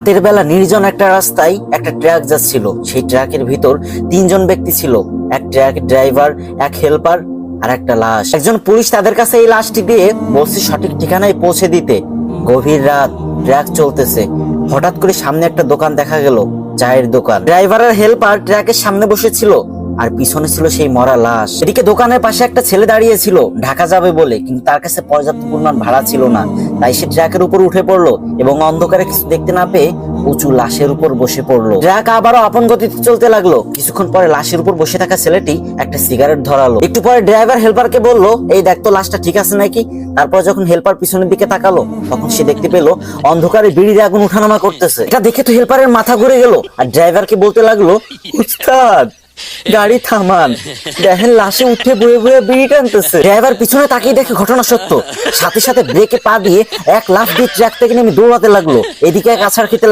রাতের বেলা নির্জন একটা রাস্তায় একটা ট্রাক যাচ্ছিল। সেই ট্রাকের ভিতর তিনজন ব্যক্তি ছিল, এক ট্রাকের ড্রাইভার, এক হেল্পার আর একটা লাশ। একজন পুলিশ তাদের কাছে এই লাশটি দিয়ে বলছে সঠিক ঠিকানায় পৌঁছে দিতে। গভীর রাত, ট্রাক চলতেছে, হঠাৎ করে সামনে একটা দোকান দেখা গেল, চায়ের দোকান। ড্রাইভার আর হেল্পার ট্রাকের সামনে বসেছিল আর পিছনে ছিল সেই মরা লাশ। এদিকে দোকানের পাশে একটা ছেলে দাঁড়িয়ে ছিল ঢাকা যাবে বলে, কিন্তু তার কাছে পর্যাপ্ত পরিমাণ ভাড়া ছিল না। তাই সে ট্রাকের উপর উঠে পড়লো এবং অন্ধকারে কিছু দেখতে না পেয়ে উঁচু লাশের উপর বসে পড়লো। ট্রাক আবারও আপন গতিতে চলতে লাগলো। কিছুক্ষণ পরে লাশের উপর বসে থাকা ছেলেটি একটা সিগারেট ধরালো। একটু পরে ড্রাইভার হেল্পারকে বললো, এই দেখ তো লাশটা ঠিক আছে নাকি। তারপর যখন হেল্পার পিছনের দিকে তাকালো, তখন সে দেখতে পেলো অন্ধকারে বিড়ির আগুন উঠানামা করতেছে। এটা দেখে তো হেল্পারের মাথা ঘুরে গেল আর ড্রাইভারকে বলতে লাগলো, উস্তাদ গাড়ি থামান, দেখেন লাশে উঠে বয়ে বয়ে বিড়ি টানতেছে। ড্রাইভার পিছনে তাকিয়ে দেখে ঘটনা সত্য, সাথে সাথে ব্রেকে পা দিয়ে এক লাফ দিয়ে ট্রাক থেকে নেমে দৌড়াতে লাগলো। এদিকে এক আছাড় খেতে